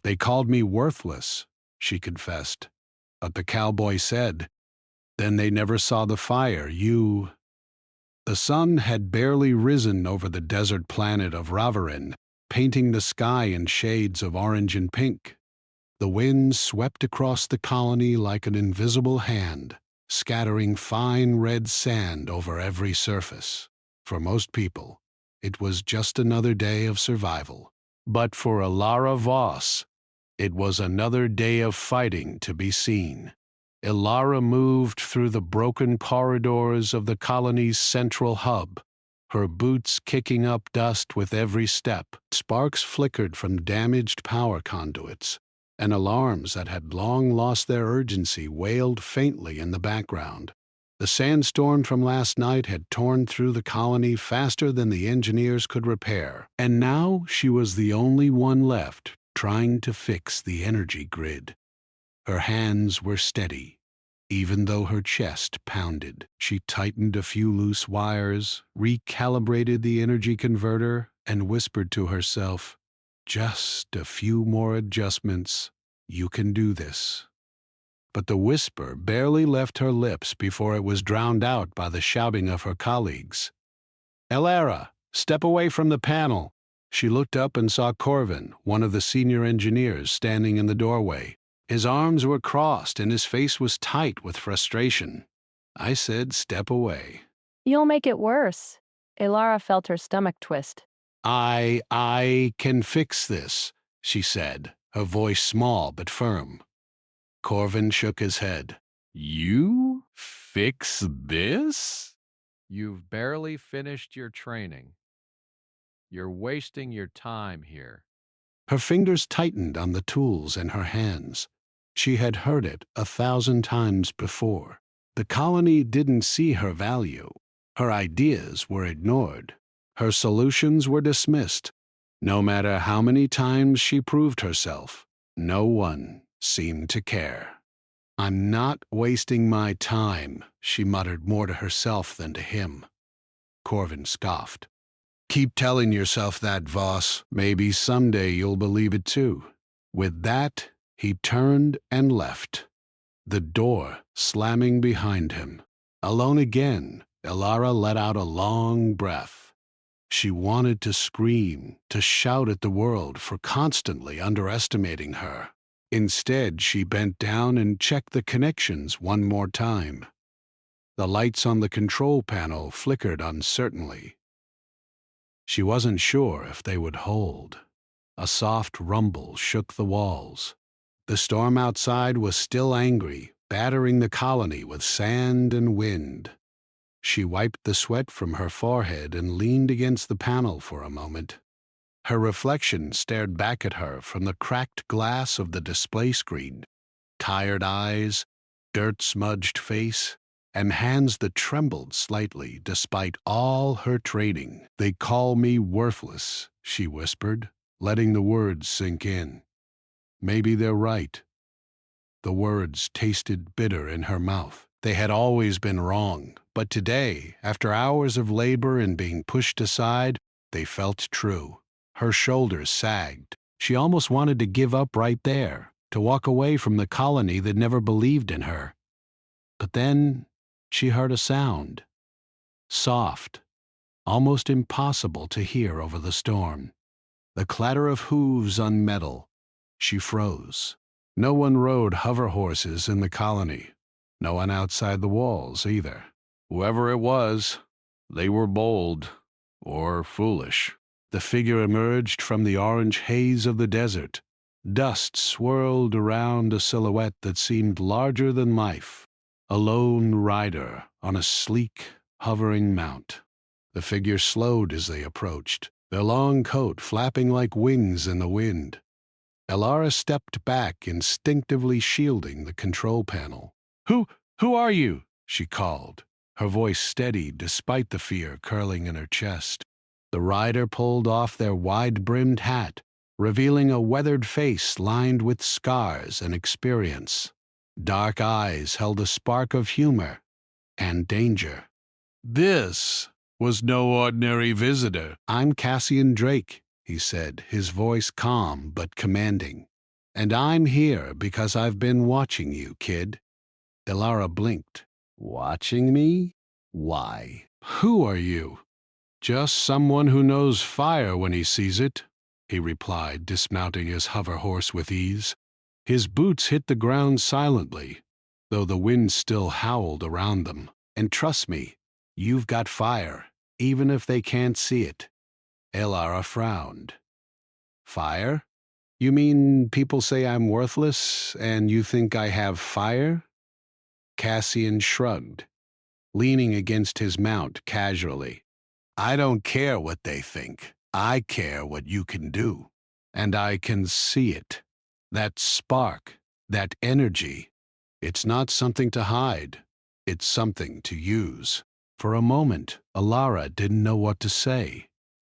They called me worthless, she confessed. But the cowboy said, then they never saw the fire. The sun had barely risen over the desert planet of Ravarin, painting the sky in shades of orange and pink. The wind swept across the colony like an invisible hand, scattering fine red sand over every surface. For most people, it was just another day of survival. But for Ilara Voss, it was another day of fighting to be seen. Ilara moved through the broken corridors of the colony's central hub, her boots kicking up dust with every step. Sparks flickered from damaged power conduits, and alarms that had long lost their urgency wailed faintly in the background. The sandstorm from last night had torn through the colony faster than the engineers could repair, and now she was the only one left trying to fix the energy grid. Her hands were steady, even though her chest pounded. She tightened a few loose wires, recalibrated the energy converter, and whispered to herself, "Just a few more adjustments. You can do this." But the whisper barely left her lips before it was drowned out by the shouting of her colleagues. "Ilara, step away from the panel." She looked up and saw Corvin, one of the senior engineers, standing in the doorway. His arms were crossed and his face was tight with frustration. I said, "Step away." You'll make it worse. Ilara felt her stomach twist. I can fix this," she said, her voice small but firm. Corvin shook his head. "You fix this?" You've barely finished your training. You're wasting your time here. Her fingers tightened on the tools in her hands. She had heard it 1,000 times before. The colony didn't see her value. Her ideas were ignored. Her solutions were dismissed. No matter how many times she proved herself, no one seemed to care. "I'm not wasting my time," she muttered more to herself than to him. Corvin scoffed. "Keep telling yourself that, Voss. Maybe someday you'll believe it too." With that, he turned and left, the door slamming behind him. Alone again, Ilara let out a long breath. She wanted to scream, to shout at the world for constantly underestimating her. Instead, she bent down and checked the connections one more time. The lights on the control panel flickered uncertainly. She wasn't sure if they would hold. A soft rumble shook the walls. The storm outside was still angry, battering the colony with sand and wind. She wiped the sweat from her forehead and leaned against the panel for a moment. Her reflection stared back at her from the cracked glass of the display screen. Tired eyes, dirt-smudged face, and hands that trembled slightly despite all her training. "They call me worthless," she whispered, letting the words sink in. Maybe they're right. The words tasted bitter in her mouth. They had always been wrong, but today, after hours of labor and being pushed aside, they felt true. Her shoulders sagged. She almost wanted to give up right there, to walk away from the colony that never believed in her. But then she heard a sound. Soft, almost impossible to hear over the storm. The clatter of hooves on metal. She froze. No one rode hover horses in the colony. No one outside the walls, either. Whoever it was, they were bold or foolish. The figure emerged from the orange haze of the desert. Dust swirled around a silhouette that seemed larger than life. A lone rider on a sleek, hovering mount. The figure slowed as they approached, their long coat flapping like wings in the wind. Ilara stepped back, instinctively shielding the control panel. Who are you?" she called, her voice steady despite the fear curling in her chest. The rider pulled off their wide-brimmed hat, revealing a weathered face lined with scars and experience. Dark eyes held a spark of humor and danger. "This was no ordinary visitor." "I'm Cassian Drake," he said, his voice calm but commanding. And I'm here because I've been watching you, kid. Elara blinked. Watching me? Why? Who are you? Just someone who knows fire when he sees it, he replied, dismounting his hover horse with ease. His boots hit the ground silently, though the wind still howled around them. And trust me, you've got fire, even if they can't see it. Elara frowned. Fire? You mean people say I'm worthless, and you think I have fire? Cassian shrugged, leaning against his mount casually. I don't care what they think. I care what you can do. And I can see it. That spark, that energy. It's not something to hide. It's something to use. For a moment, Elara didn't know what to say.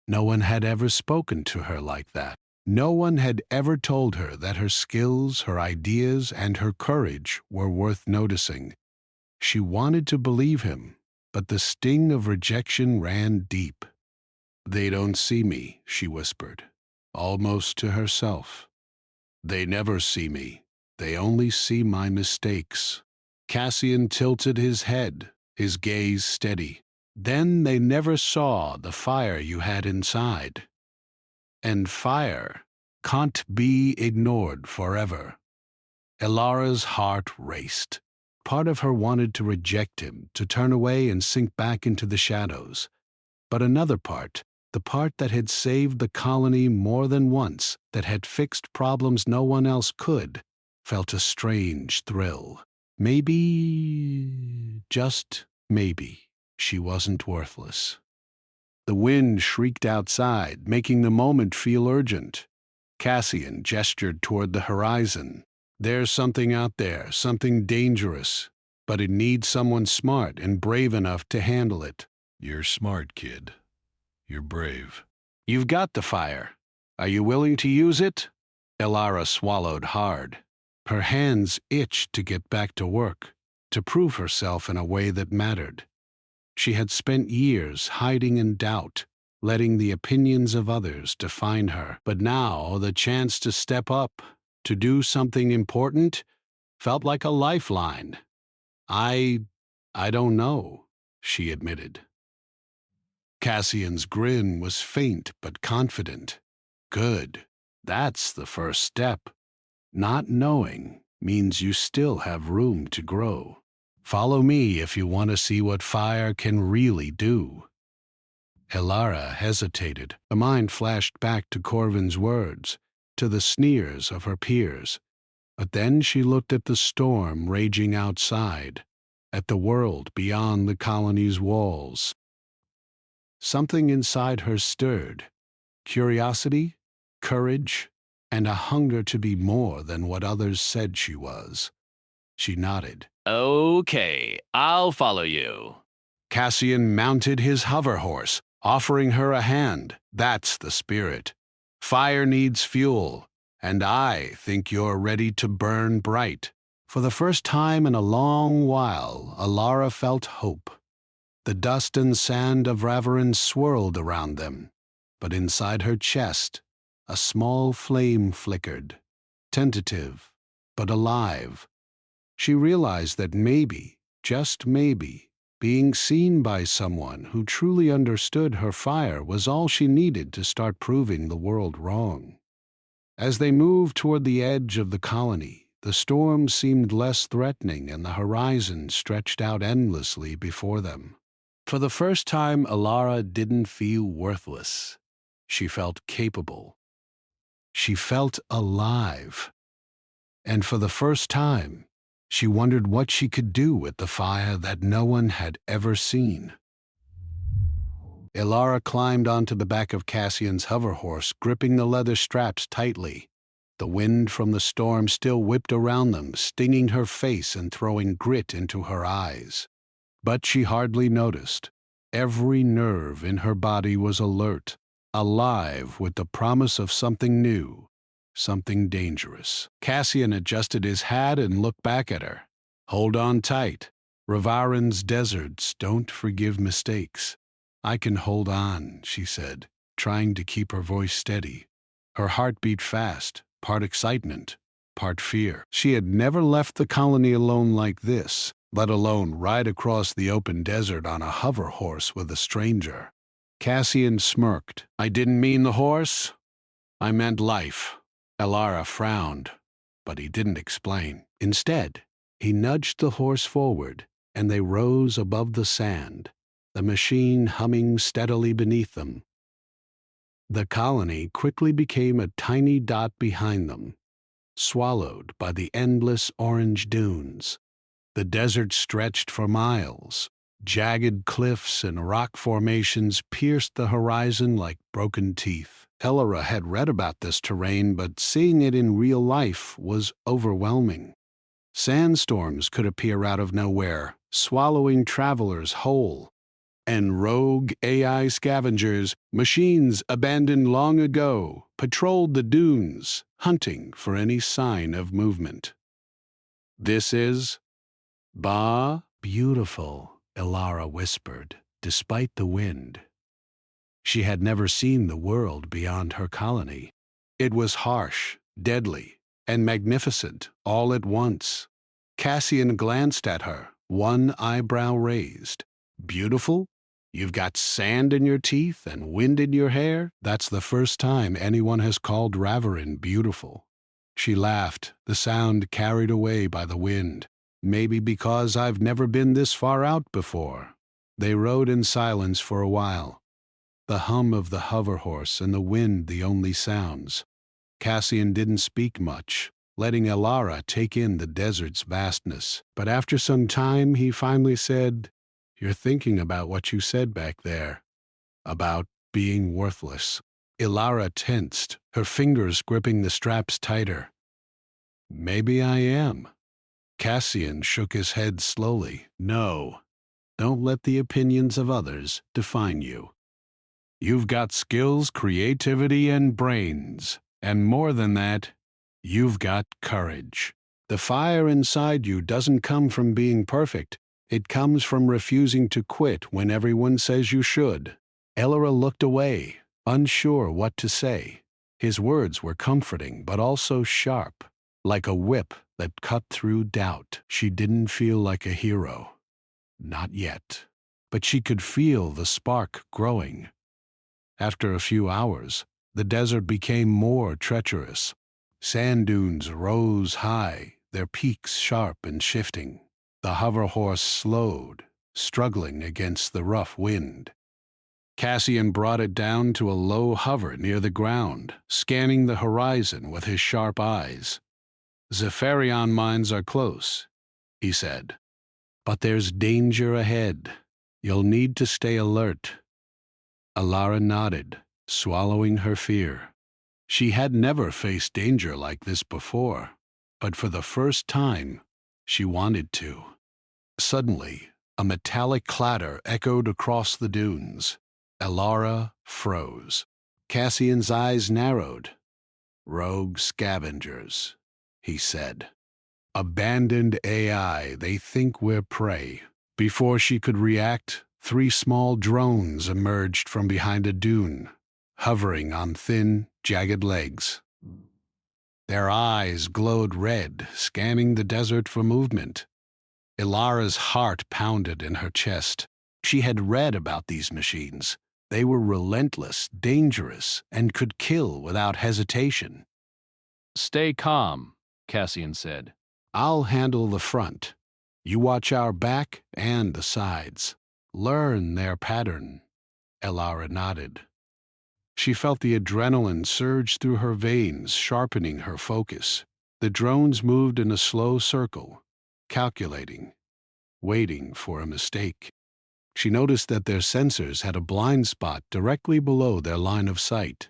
No one had ever spoken to her like that. No one had ever told her that her skills, her ideas, and her courage were worth noticing. She wanted to believe him, but the sting of rejection ran deep. They don't see me, she whispered, almost to herself. They never see me. They only see my mistakes. Cassian tilted his head, his gaze steady. Then they never saw the fire you had inside. And fire can't be ignored forever. Elara's heart raced. Part of her wanted to reject him, to turn away and sink back into the shadows. But another part, the part that had saved the colony more than once, that had fixed problems no one else could, felt a strange thrill. Maybe, just maybe, she wasn't worthless. The wind shrieked outside, making the moment feel urgent. Cassian gestured toward the horizon. There's something out there, something dangerous, but it needs someone smart and brave enough to handle it. You're smart, kid. You're brave. You've got the fire. Are you willing to use it? Elara swallowed hard. Her hands itched to get back to work, to prove herself in a way that mattered. She had spent years hiding in doubt, letting the opinions of others define her. But now the chance to step up, to do something important, felt like a lifeline. I don't know, she admitted. Cassian's grin was faint but confident. Good. That's the first step. Not knowing means you still have room to grow. Follow me if you want to see what fire can really do. Elara hesitated. Her mind flashed back to Corvin's words, to the sneers of her peers. But then she looked at the storm raging outside, at the world beyond the colony's walls. Something inside her stirred. Curiosity, courage, and a hunger to be more than what others said she was. She nodded. Okay, I'll follow you. Cassian mounted his hover horse, offering her a hand. That's the spirit. Fire needs fuel, and I think you're ready to burn bright. For the first time in a long while, Elara felt hope. The dust and sand of Raverin swirled around them, but inside her chest, a small flame flickered, tentative, but alive. She realized that maybe, just maybe, being seen by someone who truly understood her fire was all she needed to start proving the world wrong. As they moved toward the edge of the colony, the storm seemed less threatening and the horizon stretched out endlessly before them. For the first time, Elara didn't feel worthless. She felt capable. She felt alive. And for the first time, she wondered what she could do with the fire that no one had ever seen. Elara climbed onto the back of Cassian's hover horse, gripping the leather straps tightly. The wind from the storm still whipped around them, stinging her face and throwing grit into her eyes. But she hardly noticed. Every nerve in her body was alert, alive with the promise of something new, something dangerous. Cassian adjusted his hat and looked back at her. Hold on tight. Ravarin's deserts don't forgive mistakes. I can hold on, she said, trying to keep her voice steady. Her heart beat fast, part excitement, part fear. She had never left the colony alone like this, let alone ride across the open desert on a hover horse with a stranger. Cassian smirked. "I didn't mean the horse. I meant life." Elara frowned, but he didn't explain. Instead, he nudged the horse forward, and they rose above the sand, the machine humming steadily beneath them. The colony quickly became a tiny dot behind them, swallowed by the endless orange dunes. The desert stretched for miles. Jagged cliffs and rock formations pierced the horizon like broken teeth. Elara had read about this terrain, but seeing it in real life was overwhelming. Sandstorms could appear out of nowhere, swallowing travelers whole. And rogue AI scavengers, machines abandoned long ago, patrolled the dunes, hunting for any sign of movement. "This is beautiful," Elara whispered, despite the wind. She had never seen the world beyond her colony. It was harsh, deadly, and magnificent all at once. Cassian glanced at her, one eyebrow raised. "Beautiful? You've got sand in your teeth and wind in your hair?" "That's the first time anyone has called Raverin beautiful." She laughed, the sound carried away by the wind. "Maybe because I've never been this far out before." They rode in silence for a while, the hum of the hover horse and the wind the only sounds. Cassian didn't speak much, letting Elara take in the desert's vastness. But after some time, he finally said, "You're thinking about what you said back there, about being worthless." Elara tensed, her fingers gripping the straps tighter. "Maybe I am." Cassian shook his head slowly. "No, don't let the opinions of others define you. You've got skills, creativity, and brains. And more than that, you've got courage. The fire inside you doesn't come from being perfect. It comes from refusing to quit when everyone says you should." Elara looked away, unsure what to say. His words were comforting, but also sharp, like a whip that cut through doubt. She didn't feel like a hero. Not yet. But she could feel the spark growing. After a few hours, the desert became more treacherous. Sand dunes rose high, their peaks sharp and shifting. The hover horse slowed, struggling against the rough wind. Cassian brought it down to a low hover near the ground, scanning the horizon with his sharp eyes. "Zephyrion mines are close," he said. "But there's danger ahead. You'll need to stay alert." Elara nodded, swallowing her fear. She had never faced danger like this before, but for the first time, she wanted to. Suddenly, a metallic clatter echoed across the dunes. Elara froze. Cassian's eyes narrowed. "Rogue scavengers," he said. "Abandoned AI, they think we're prey." Before she could react, 3 small drones emerged from behind a dune, hovering on thin, jagged legs. Their eyes glowed red, scanning the desert for movement. Elara's heart pounded in her chest. She had read about these machines. They were relentless, dangerous, and could kill without hesitation. "Stay calm," Cassian said. "I'll handle the front. You watch our back and the sides. Learn their pattern." Elara nodded. She felt the adrenaline surge through her veins, sharpening her focus. The drones moved in a slow circle, calculating, waiting for a mistake. She noticed that their sensors had a blind spot directly below their line of sight.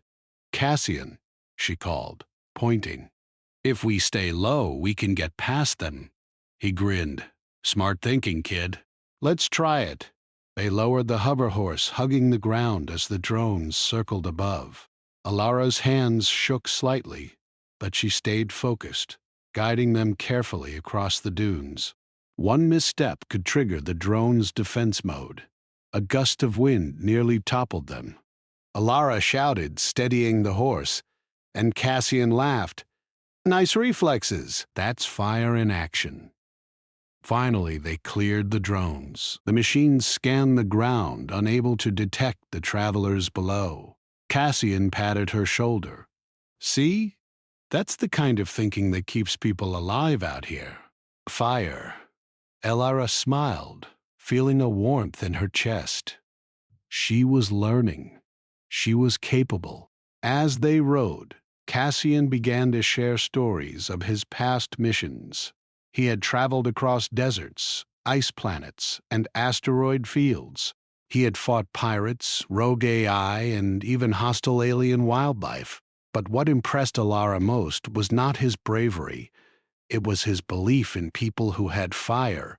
"Cassian," she called, pointing. "If we stay low, we can get past them." He grinned. "Smart thinking, kid. Let's try it." They lowered the hover horse, hugging the ground as the drones circled above. Alara's hands shook slightly, but she stayed focused, guiding them carefully across the dunes. One misstep could trigger the drone's defense mode. A gust of wind nearly toppled them. Elara shouted, steadying the horse, and Cassian laughed. Nice reflexes. That's fire in action. Finally, they cleared the drones. The machines scanned the ground, unable to detect the travelers below. Cassian patted her shoulder. See? That's the kind of thinking that keeps people alive out here. Fire. Elara smiled, feeling a warmth in her chest. She was learning. She was capable. As they rode, Cassian began to share stories of his past missions. He had traveled across deserts, ice planets, and asteroid fields. He had fought pirates, rogue AI, and even hostile alien wildlife. But what impressed Elara most was not his bravery. It was his belief in people who had fire,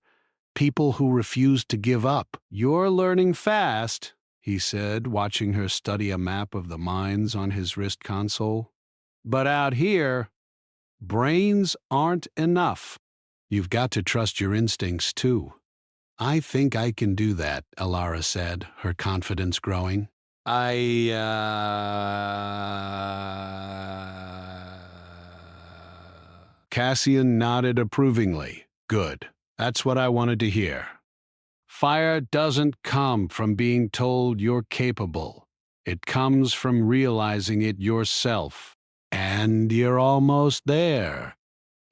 people who refused to give up. "You're learning fast," he said, watching her study a map of the mines on his wrist console. "But out here, brains aren't enough. You've got to trust your instincts, too." "I think I can do that," Elara said, her confidence growing. Cassian nodded approvingly. "Good. That's what I wanted to hear. Fire doesn't come from being told you're capable. It comes from realizing it yourself. And you're almost there."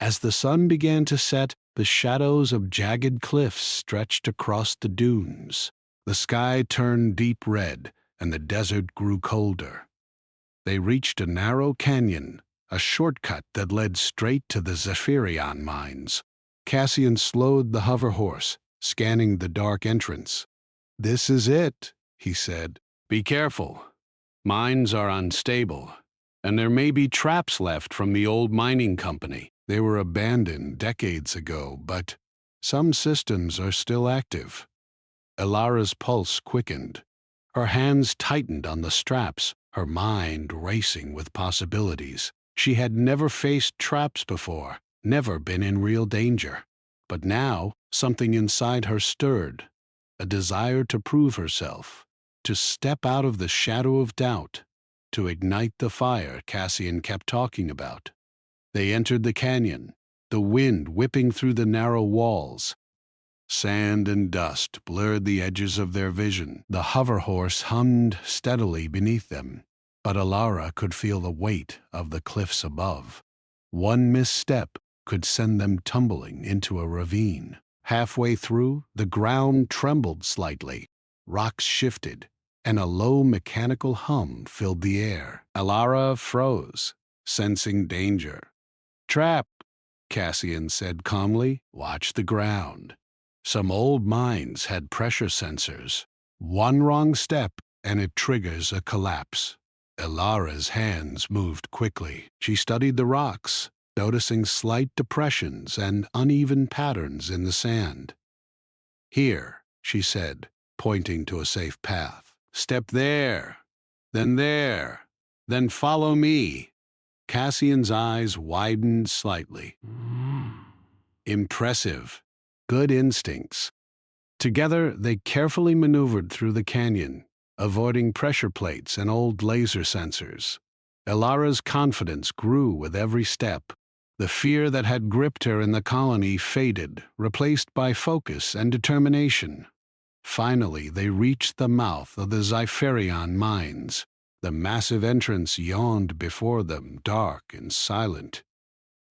As the sun began to set, the shadows of jagged cliffs stretched across the dunes. The sky turned deep red, and the desert grew colder. They reached a narrow canyon, a shortcut that led straight to the Zephyrion mines. Cassian slowed the hover horse, scanning the dark entrance. "This is it," he said. "Be careful. Mines are unstable, and there may be traps left from the old mining company. They were abandoned decades ago, but some systems are still active." Elara's pulse quickened. Her hands tightened on the straps, her mind racing with possibilities. She had never faced traps before, never been in real danger. But now, something inside her stirred, a desire to prove herself, to step out of the shadow of doubt, to ignite the fire Cassian kept talking about. They entered the canyon, the wind whipping through the narrow walls. Sand and dust blurred the edges of their vision. The hover horse hummed steadily beneath them, but Elara could feel the weight of the cliffs above. One misstep could send them tumbling into a ravine. Halfway through, the ground trembled slightly, rocks shifted, and a low mechanical hum filled the air. Elara froze, sensing danger. "Trap," Cassian said calmly. "Watch the ground." Some old mines had pressure sensors. One wrong step and it triggers a collapse. Elara's hands moved quickly. She studied the rocks, noticing slight depressions and uneven patterns in the sand. "Here," she said, pointing to a safe path. "Step there, then follow me." Cassian's eyes widened slightly. Impressive. Good instincts. Together, they carefully maneuvered through the canyon, avoiding pressure plates and old laser sensors. Elara's confidence grew with every step. The fear that had gripped her in the colony faded, replaced by focus and determination. Finally, they reached the mouth of the Zephyrion mines. The massive entrance yawned before them, dark and silent.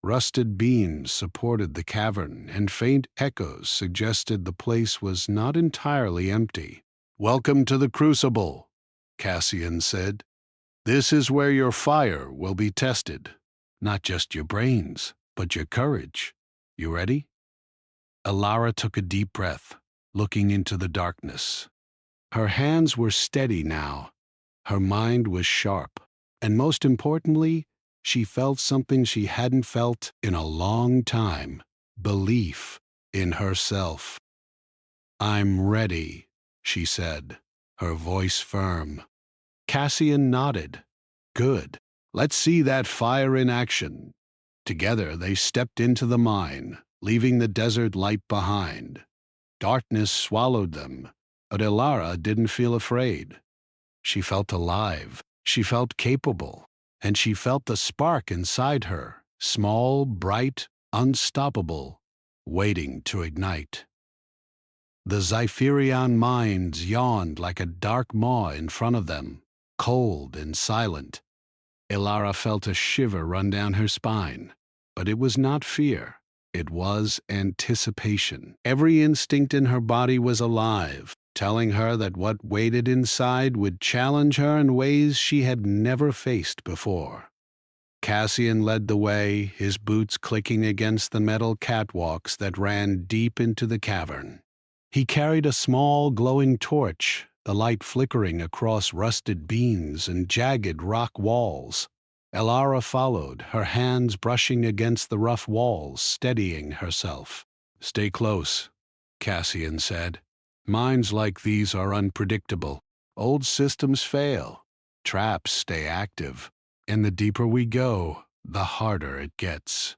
Rusted beams supported the cavern, and faint echoes suggested the place was not entirely empty. "Welcome to the Crucible," Cassian said. "This is where your fire will be tested. Not just your brains, but your courage. You ready?" Elara took a deep breath, looking into the darkness. Her hands were steady now. Her mind was sharp. And most importantly, she felt something she hadn't felt in a long time: belief in herself. "I'm ready," she said, her voice firm. Cassian nodded. "Good. Let's see that fire in action." Together they stepped into the mine, leaving the desert light behind. Darkness swallowed them, but Elara didn't feel afraid. She felt alive, she felt capable, and she felt the spark inside her, small, bright, unstoppable, waiting to ignite. The Zypherion mines yawned like a dark maw in front of them, cold and silent. Ilara felt a shiver run down her spine, but it was not fear. It was anticipation. Every instinct in her body was alive, telling her that what waited inside would challenge her in ways she had never faced before. Cassian led the way, his boots clicking against the metal catwalks that ran deep into the cavern. He carried a small glowing torch, the light flickering across rusted beams and jagged rock walls. Ilara followed, her hands brushing against the rough walls, steadying herself. "Stay close," Cassian said. "Mines like these are unpredictable. Old systems fail. Traps stay active. And the deeper we go, the harder it gets."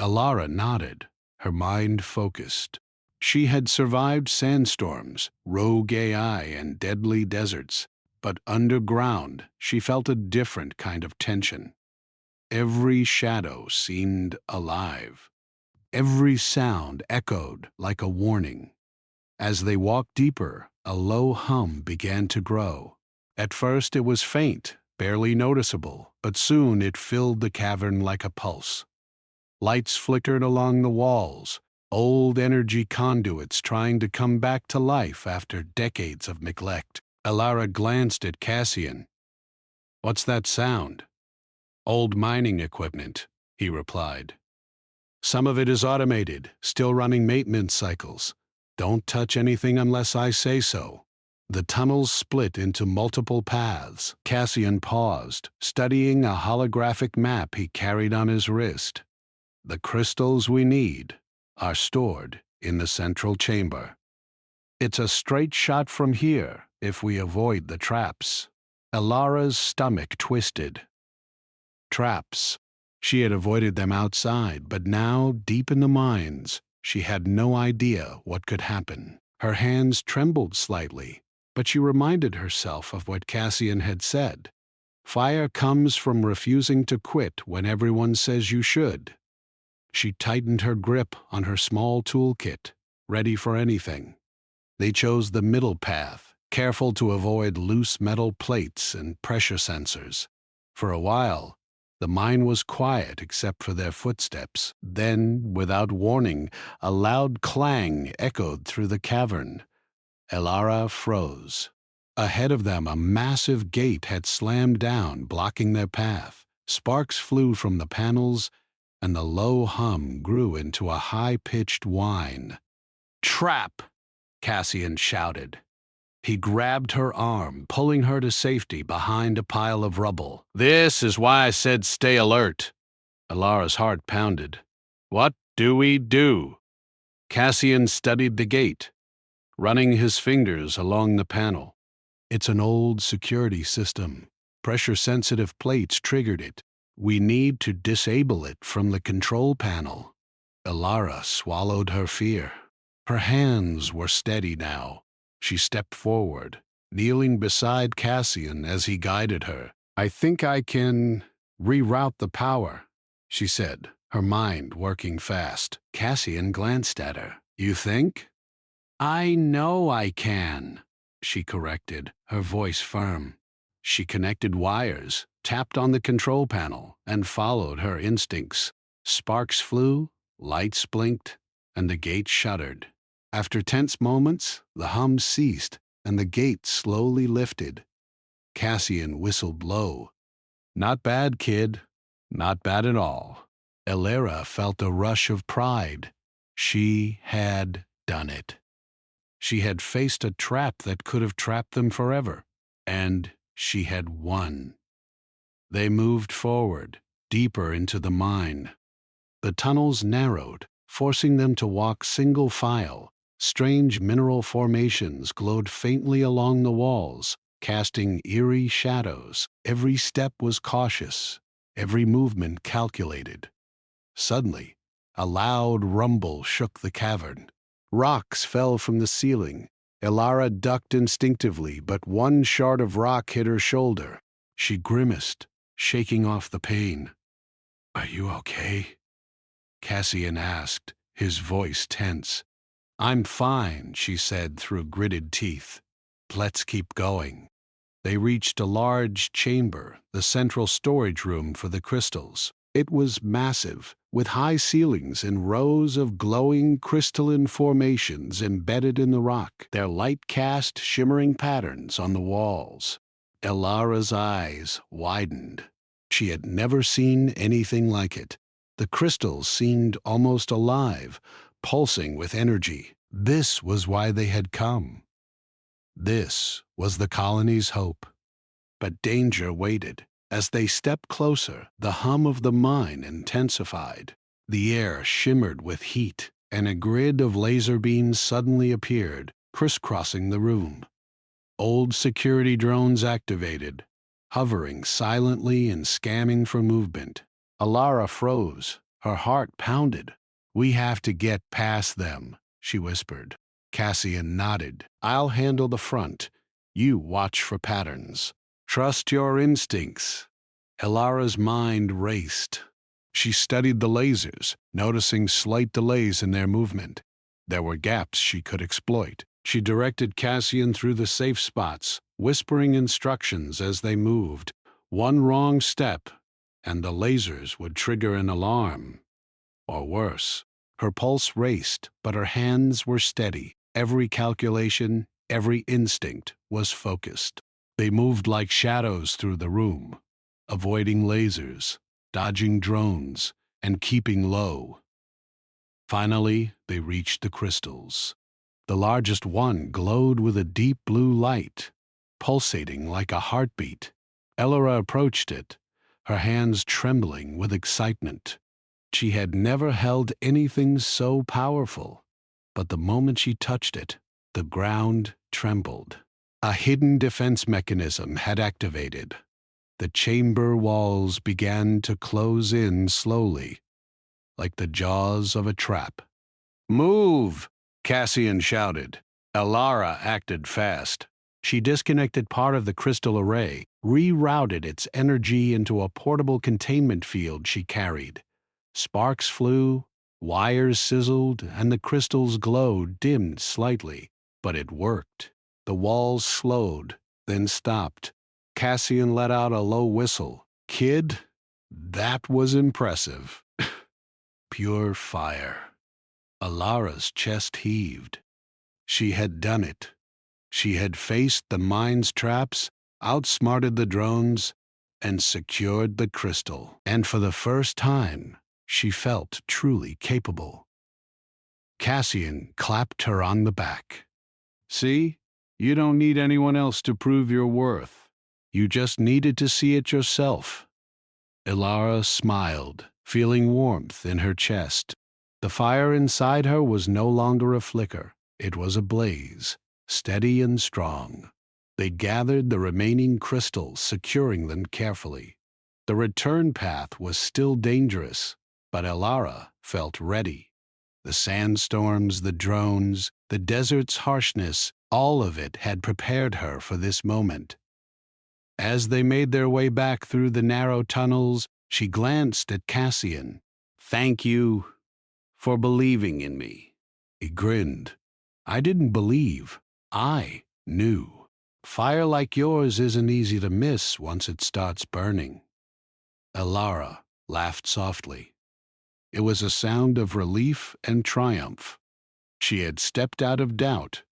Ilara nodded, her mind focused. She had survived sandstorms, rogue AI, and deadly deserts, but underground she felt a different kind of tension. Every shadow seemed alive. Every sound echoed like a warning. As they walked deeper, a low hum began to grow. At first it was faint, barely noticeable, but soon it filled the cavern like a pulse. Lights flickered along the walls, old energy conduits trying to come back to life after decades of neglect. Ilara glanced at Cassian. "What's that sound?" "Old mining equipment," he replied. "Some of it is automated, still running maintenance cycles. Don't touch anything unless I say so." The tunnels split into multiple paths. Cassian paused, studying a holographic map he carried on his wrist. "The crystals we need are stored in the central chamber. It's a straight shot from here if we avoid the traps." Ilara's stomach twisted. Traps. She had avoided them outside, but now, deep in the mines, she had no idea what could happen. Her hands trembled slightly, but she reminded herself of what Cassian had said. Fire comes from refusing to quit when everyone says you should. She tightened her grip on her small toolkit, ready for anything. They chose the middle path, careful to avoid loose metal plates and pressure sensors. For a while, the mine was quiet except for their footsteps. Then, without warning, a loud clang echoed through the cavern. Ilara froze. Ahead of them, a massive gate had slammed down, blocking their path. Sparks flew from the panels, and the low hum grew into a high-pitched whine. "Trap!" Cassian shouted. He grabbed her arm, pulling her to safety behind a pile of rubble. "This is why I said stay alert." Ilara's heart pounded. "What do we do?" Cassian studied the gate, running his fingers along the panel. "It's an old security system. Pressure-sensitive plates triggered it. We need to disable it from the control panel." Ilara swallowed her fear. Her hands were steady now. She stepped forward, kneeling beside Cassian as he guided her. "I think I can reroute the power," she said, her mind working fast. Cassian glanced at her. "You think?" "I know I can," she corrected, her voice firm. She connected wires, tapped on the control panel, and followed her instincts. Sparks flew, lights blinked, and the gate shuddered. After tense moments, the hum ceased, and the gate slowly lifted. Cassian whistled low. "Not bad, kid. Not bad at all." Ilara felt a rush of pride. She had done it. She had faced a trap that could have trapped them forever, and she had won. They moved forward, deeper into the mine. The tunnels narrowed, forcing them to walk single file. Strange mineral formations glowed faintly along the walls, casting eerie shadows. Every step was cautious, every movement calculated. Suddenly, a loud rumble shook the cavern. Rocks fell from the ceiling. Ilara ducked instinctively, but one shard of rock hit her shoulder. She grimaced, shaking off the pain. Are you okay? Cassian asked, his voice tense. I'm fine, she said through gritted teeth. Let's keep going. They reached a large chamber, the central storage room for the crystals. It was massive, with high ceilings and rows of glowing crystalline formations embedded in the rock, their light cast shimmering patterns on the walls. Elara's eyes widened. She had never seen anything like it. The crystals seemed almost alive, pulsing with energy. This was why they had come. This was the colony's hope. But danger waited. As they stepped closer, the hum of the mine intensified. The air shimmered with heat, and a grid of laser beams suddenly appeared, crisscrossing the room. Old security drones activated, hovering silently and scanning for movement. Elara froze. Her heart pounded. We have to get past them, she whispered. Cassian nodded. I'll handle the front. You watch for patterns. Trust your instincts. Elara's mind raced. She studied the lasers, noticing slight delays in their movement. There were gaps she could exploit. She directed Cassian through the safe spots, whispering instructions as they moved. One wrong step, and the lasers would trigger an alarm. Or worse. Her pulse raced, but her hands were steady. Every calculation, every instinct was focused. They moved like shadows through the room, avoiding lasers, dodging drones, and keeping low. Finally, they reached the crystals. The largest one glowed with a deep blue light, pulsating like a heartbeat. Elara approached it, her hands trembling with excitement. She had never held anything so powerful, but the moment she touched it, the ground trembled. A hidden defense mechanism had activated. The chamber walls began to close in slowly, like the jaws of a trap. Move! Cassian shouted. Elara acted fast. She disconnected part of the crystal array, rerouted its energy into a portable containment field she carried. Sparks flew, wires sizzled, and the crystal's glow dimmed slightly, but it worked. The walls slowed, then stopped. Cassian let out a low whistle. Kid, that was impressive. Pure fire. Alara's chest heaved. She had done it. She had faced the mine's traps, outsmarted the drones, and secured the crystal. And for the first time, she felt truly capable. Cassian clapped her on the back. See? You don't need anyone else to prove your worth. You just needed to see it yourself. Elara smiled, feeling warmth in her chest. The fire inside her was no longer a flicker. It was a blaze, steady and strong. They gathered the remaining crystals, securing them carefully. The return path was still dangerous, but Elara felt ready. The sandstorms, the drones, the desert's harshness, all of it had prepared her for this moment. As they made their way back through the narrow tunnels, she glanced at Cassian. Thank you for believing in me. He grinned. I didn't believe. I knew. Fire like yours isn't easy to miss once it starts burning. Elara laughed softly. It was a sound of relief and triumph. She had stepped out of doubt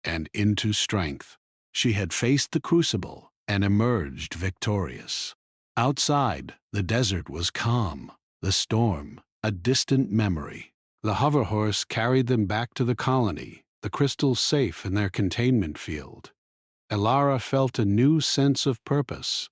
and into strength. She had faced the crucible and emerged victorious. Outside, the desert was calm, the storm a distant memory. The hover horse carried them back to the colony, the crystals safe in their containment field. Elara felt a new sense of purpose.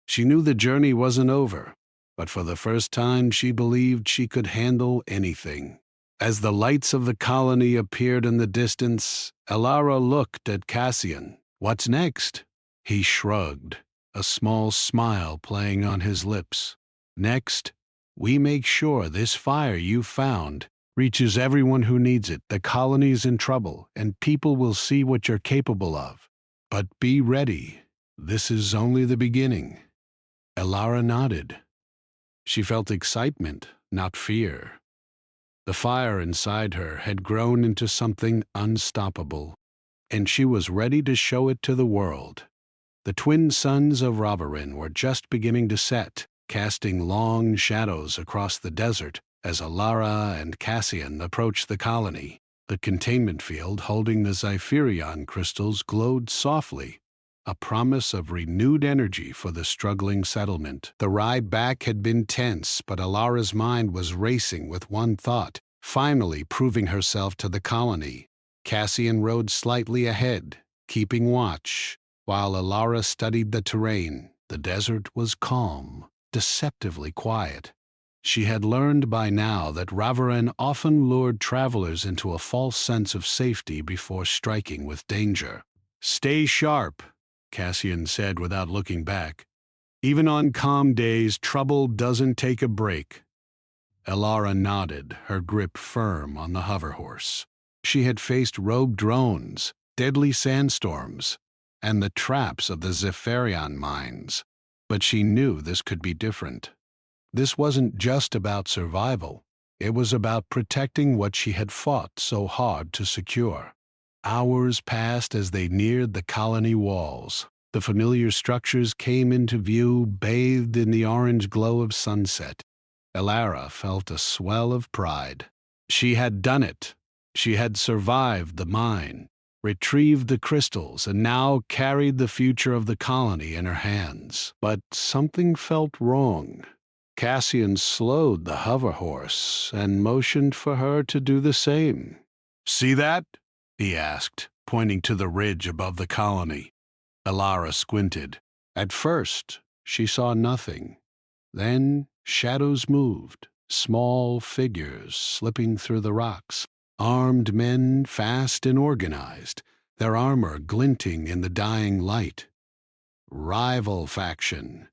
She knew the journey wasn't over, but for the first time she believed she could handle anything. As the lights of the colony appeared in the distance, Elara looked at Cassian. What's next? He shrugged, a small smile playing on his lips. Next, we make sure this fire you found reaches everyone who needs it. The colony's in trouble, and people will see what you're capable of. But be ready. This is only the beginning. Elara nodded. She felt excitement, not fear. The fire inside her had grown into something unstoppable, and she was ready to show it to the world. The twin suns of Ravarin were just beginning to set, casting long shadows across the desert as Alara and Cassian approached the colony. The containment field holding the Zypherion crystals glowed softly, a promise of renewed energy for the struggling settlement. The ride back had been tense, but Alara's mind was racing with one thought: finally proving herself to the colony. Cassian rode slightly ahead, keeping watch, while Alara studied the terrain. The desert was calm, deceptively quiet. She had learned by now that Ravarin often lured travelers into a false sense of safety before striking with danger. "Stay sharp," Cassian said without looking back. "Even on calm days, trouble doesn't take a break." Alara nodded, her grip firm on the hoverhorse. She had faced rogue drones, deadly sandstorms, and the traps of the Zypherion mines, but she knew this could be different. This wasn't just about survival. It was about protecting what she had fought so hard to secure. Hours passed as they neared the colony walls. The familiar structures came into view, bathed in the orange glow of sunset. Alara felt a swell of pride. She had done it. She had survived the mine, retrieved the crystals, and now carried the future of the colony in her hands. But something felt wrong. Cassian slowed the hoverhorse and motioned for her to do the same. "See that?" he asked, pointing to the ridge above the colony. Alara squinted. At first, she saw nothing. Then shadows moved, small figures slipping through the rocks. Armed men, fast and organized, their armor glinting in the dying light. "Rival faction,"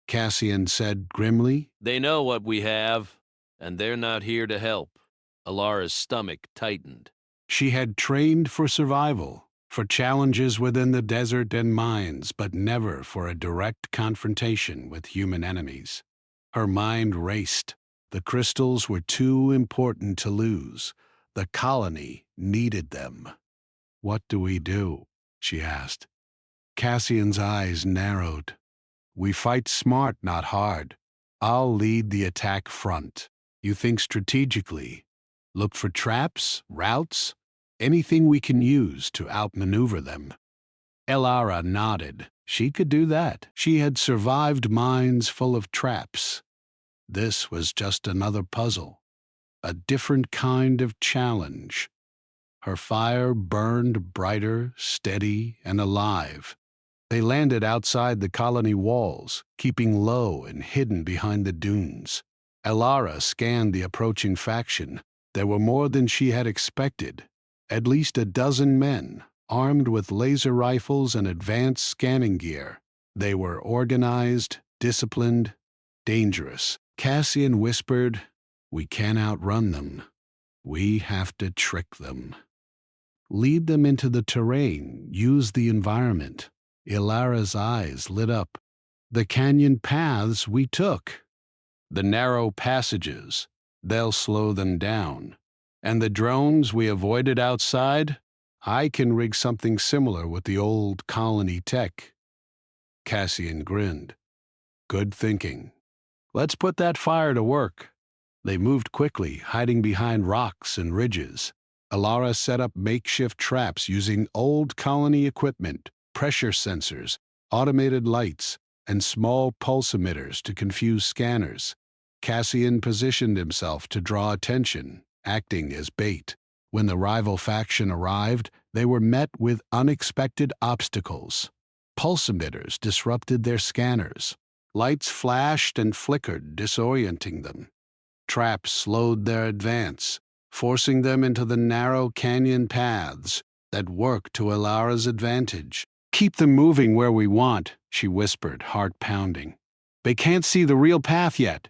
Cassian said grimly. "They know what we have, and they're not here to help." Alara's stomach tightened. She had trained for survival, for challenges within the desert and mines, but never for a direct confrontation with human enemies. Her mind raced. The crystals were too important to lose. The colony needed them. "What do we do?" she asked. Cassian's eyes narrowed. "We fight smart, not hard. I'll lead the attack front. You think strategically. Look for traps, routes, anything we can use to outmaneuver them." Alara nodded. She could do that. She had survived mines full of traps. This was just another puzzle, a different kind of challenge. Her fire burned brighter, steady, and alive. They landed outside the colony walls, keeping low and hidden behind the dunes. Alara scanned the approaching faction. There were more than she had expected. At least a dozen men, armed with laser rifles and advanced scanning gear. They were organized, disciplined, dangerous. Cassian whispered, "We can't outrun them. We have to trick them. Lead them into the terrain, use the environment." Ilara's eyes lit up. "The canyon paths we took. The narrow passages, they'll slow them down. And the drones we avoided outside, I can rig something similar with the old colony tech." Cassian grinned. "Good thinking. Let's put that fire to work." They moved quickly, hiding behind rocks and ridges. Alara set up makeshift traps using old colony equipment, pressure sensors, automated lights, and small pulse emitters to confuse scanners. Cassian positioned himself to draw attention, acting as bait. When the rival faction arrived, they were met with unexpected obstacles. Pulse emitters disrupted their scanners. Lights flashed and flickered, disorienting them. Traps slowed their advance, forcing them into the narrow canyon paths that worked to Alara's advantage. "Keep them moving where we want," she whispered, heart pounding. "They can't see the real path yet."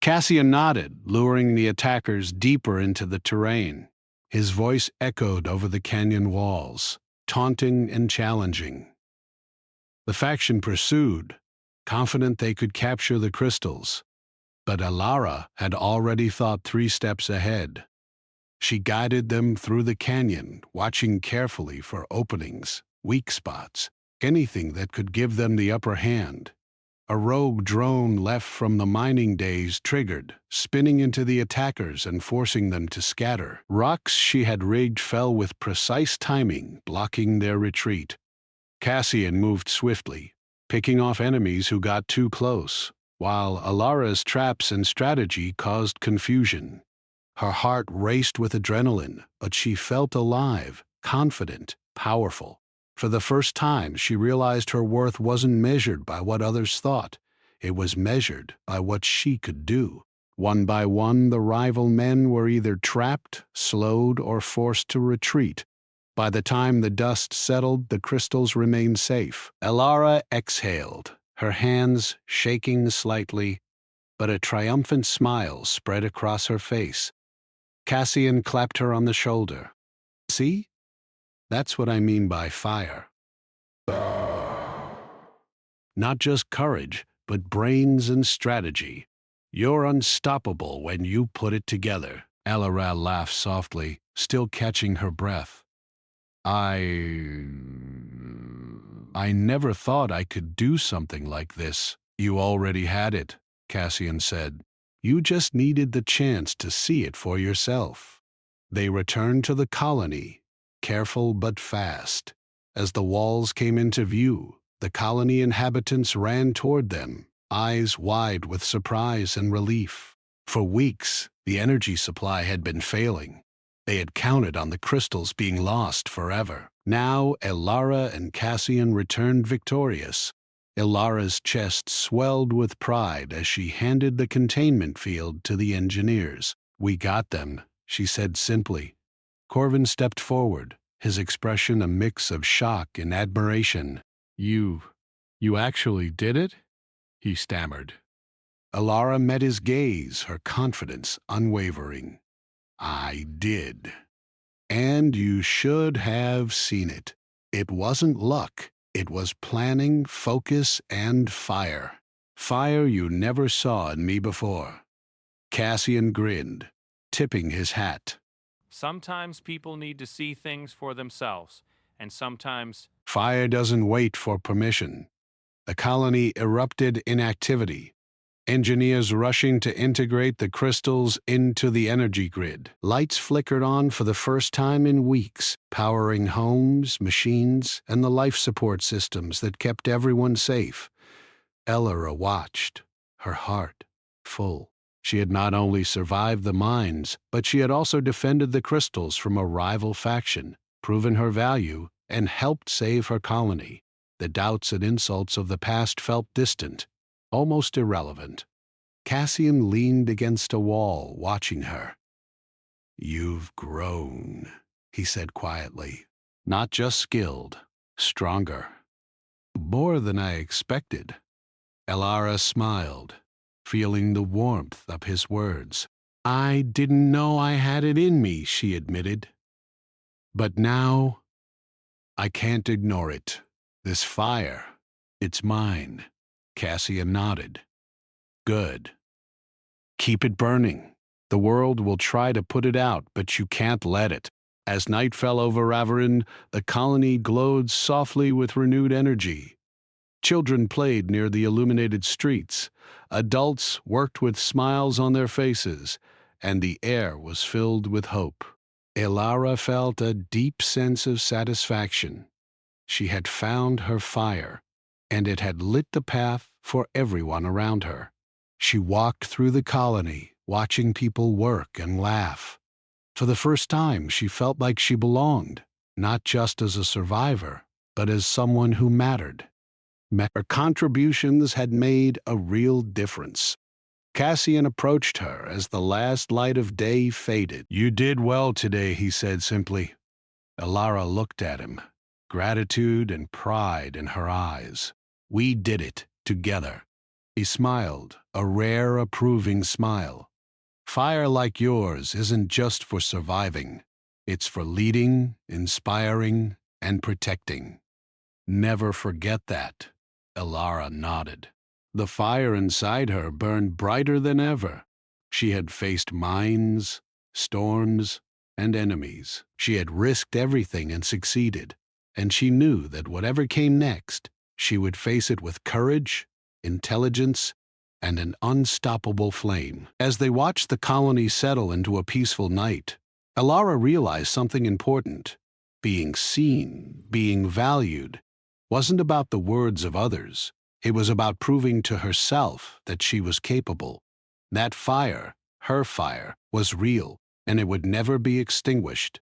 Cassian nodded, luring the attackers deeper into the terrain. His voice echoed over the canyon walls, taunting and challenging. The faction pursued, confident they could capture the crystals. But Alara had already thought 3 steps ahead. She guided them through the canyon, watching carefully for openings, weak spots, anything that could give them the upper hand. A rogue drone left from the mining days triggered, spinning into the attackers and forcing them to scatter. Rocks she had rigged fell with precise timing, blocking their retreat. Cassian moved swiftly, picking off enemies who got too close, while Alara's traps and strategy caused confusion. Her heart raced with adrenaline, but she felt alive, confident, powerful. For the first time, she realized her worth wasn't measured by what others thought. It was measured by what she could do. One by one, the rival men were either trapped, slowed, or forced to retreat. By the time the dust settled, the crystals remained safe. Alara exhaled, her hands shaking slightly, but a triumphant smile spread across her face. Cassian clapped her on the shoulder. "See? That's what I mean by fire. Not just courage, but brains and strategy. You're unstoppable when you put it together." Alara laughed softly, still catching her breath. I never thought I could do something like this." "You already had it," Cassian said. "You just needed the chance to see it for yourself." They returned to the colony, careful but fast. As the walls came into view, the colony inhabitants ran toward them, eyes wide with surprise and relief. For weeks, the energy supply had been failing. They had counted on the crystals being lost forever. Now Alara and Cassian returned victorious. Ilara's chest swelled with pride as she handed the containment field to the engineers. "We got them," she said simply. Corvin stepped forward, his expression a mix of shock and admiration. You actually did it?" he stammered. Alara met his gaze, her confidence unwavering. "I did. And you should have seen it. It wasn't luck. It was planning, focus, and fire. Fire you never saw in me before." Cassian grinned, tipping his hat. Sometimes people need to see things for themselves, and sometimes Fire doesn't wait for permission. The colony erupted in activity, engineers rushing to integrate the crystals into the energy grid. Lights flickered on for the first time in weeks, powering homes, machines, and the life support systems that kept everyone safe. Alara watched, her heart full. She had not only survived the mines, but she had also defended the crystals from a rival faction, proven her value, and helped save her colony. The doubts and insults of the past felt distant, almost irrelevant. Cassian leaned against a wall, watching her. "You've grown," he said quietly. "Not just skilled, stronger." "More than I expected." Alara smiled, feeling the warmth of his words. "I didn't know I had it in me," she admitted. "But now, I can't ignore it. This fire, it's mine." Cassian nodded. "Good. Keep it burning. The world will try to put it out, but you can't let it." As night fell over Raverin, the colony glowed softly with renewed energy. Children played near the illuminated streets. Adults worked with smiles on their faces, and the air was filled with hope. Alara felt a deep sense of satisfaction. She had found her fire, and it had lit the path for everyone around her. She walked through the colony, watching people work and laugh. For the first time, she felt like she belonged, not just as a survivor, but as someone who mattered. Her contributions had made a real difference. Cassian approached her as the last light of day faded. "You did well today," he said simply. Alara looked at him, gratitude and pride in her eyes. "We did it together." He smiled, a rare, approving smile. "Fire like yours isn't just for surviving. It's for leading, inspiring, and protecting. Never forget that." Alara nodded. The fire inside her burned brighter than ever. She had faced mines, storms, and enemies. She had risked everything and succeeded, and she knew that whatever came next, she would face it with courage, intelligence, and an unstoppable flame. As they watched the colony settle into a peaceful night, Elara realized something important. Being seen, being valued, wasn't about the words of others. It was about proving to herself that she was capable. That fire, her fire, was real, and it would never be extinguished.